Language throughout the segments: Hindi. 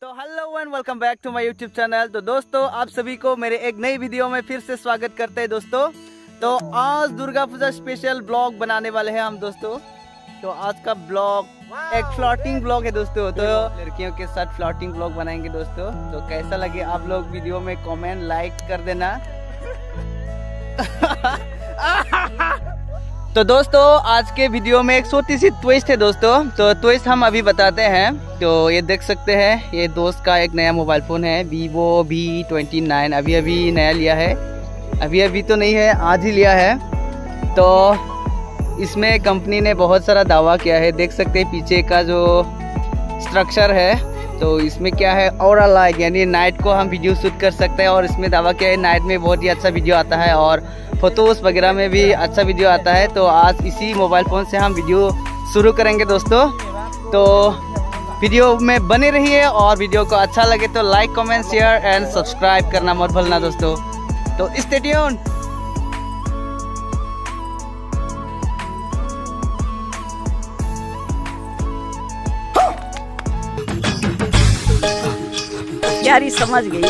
तो hello and welcome back to my YouTube channel. तो दोस्तों आप सभी को मेरे एक नई वीडियो में फिर से स्वागत करते हैं दोस्तों। तो आज दुर्गा पूजा स्पेशल ब्लॉग बनाने वाले हैं हम दोस्तों। तो आज का ब्लॉग एक फ्लॉटिंग ब्लॉग है दोस्तों। तो लड़कियों के साथ फ्लॉटिंग ब्लॉग बनाएंगे दोस्तों। तो कैसा लगे आप लोग वीडियो में कमेंट लाइक कर देना। तो दोस्तों आज के वीडियो में एक छोटी सी ट्विस्ट है दोस्तों। तो ट्विस्ट हम अभी बताते हैं। तो ये देख सकते हैं, ये दोस्त का एक नया मोबाइल फ़ोन है Vivo V29। अभी नया लिया है, अभी तो नहीं है, आज ही लिया है। तो इसमें कंपनी ने बहुत सारा दावा किया है। देख सकते हैं पीछे का जो स्ट्रक्चर है, तो इसमें क्या है और लाइट, यानी नाइट को हम वीडियो शूट कर सकते हैं। और इसमें दावा किया है नाइट में बहुत ही अच्छा वीडियो आता है और फोटोज वगैरह में भी अच्छा वीडियो आता है। तो आज इसी मोबाइल फ़ोन से हम वीडियो शुरू करेंगे दोस्तों। तो वीडियो में बने रहिए और वीडियो को अच्छा लगे तो like comment share and subscribe करना मत भूलना दोस्तों। तो स्टे ट्यून। यारी समझ गई।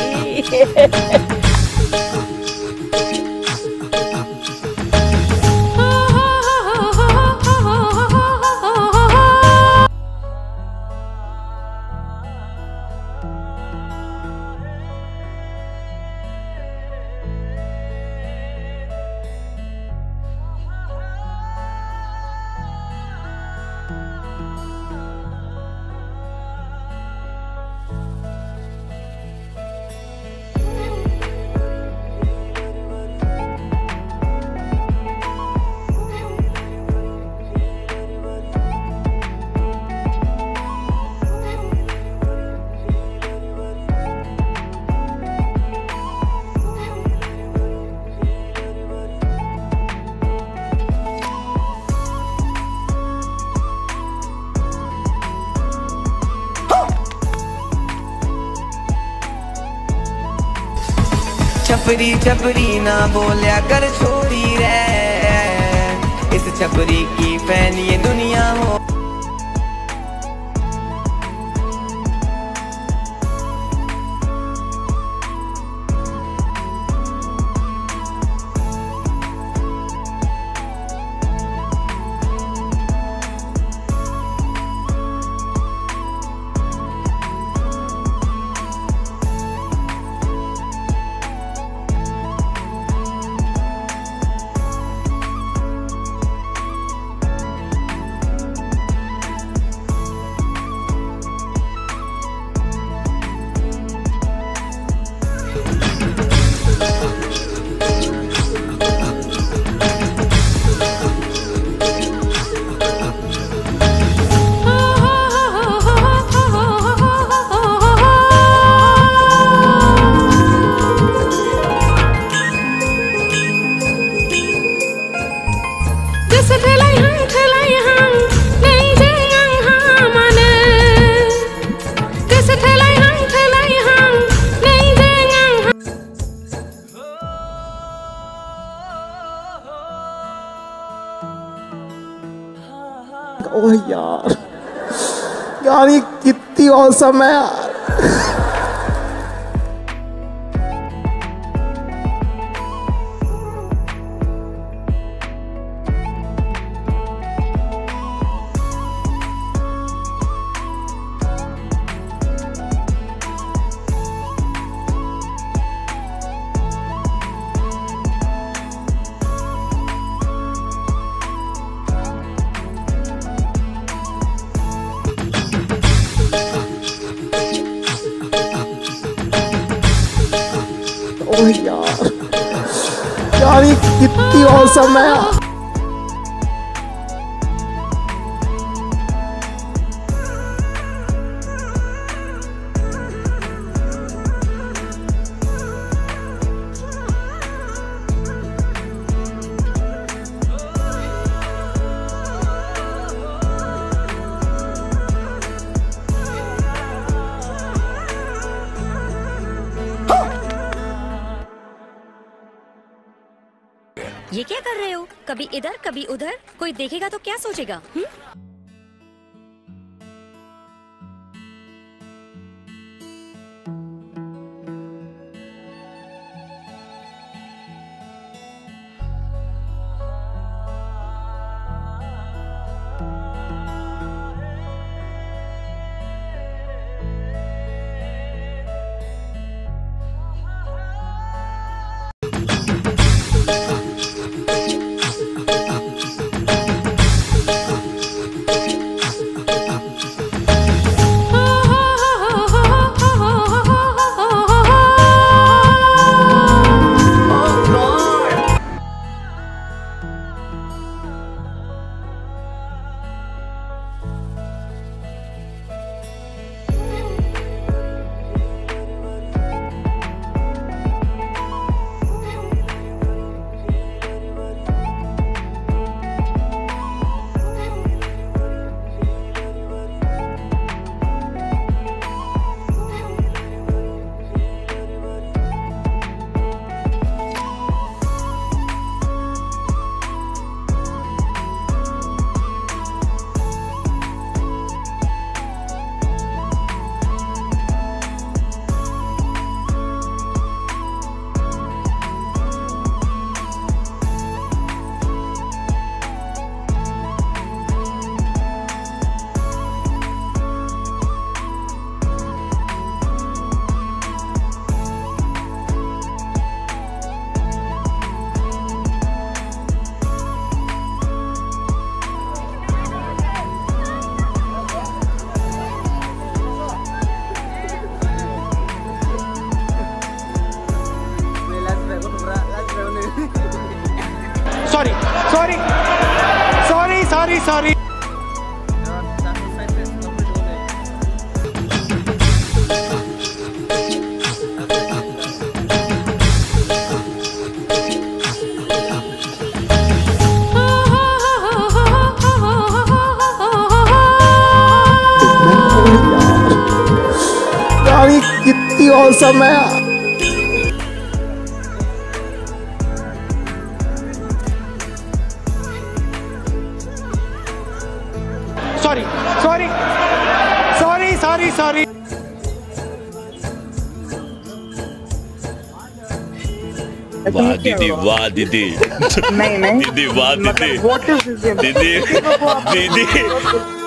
छपरी छपरी ना बोलिया कर छोड़ी रे, इस छपरी की फैन ये दुनिया हो। ओह यार, ये कितनी औसम है यार। ओह यार, ये कितनी औसम है यार। ये क्या कर रहे हो? कभी इधर कभी उधर, कोई देखेगा तो क्या सोचेगा? कितनी औसम है यार। Sorry sorry sorry sorry sorry. वाह दीदी, वाह दीदी, नहीं नहीं दीदी, वाह दीदी, व्हाट इज दिस दीदी, दीदी।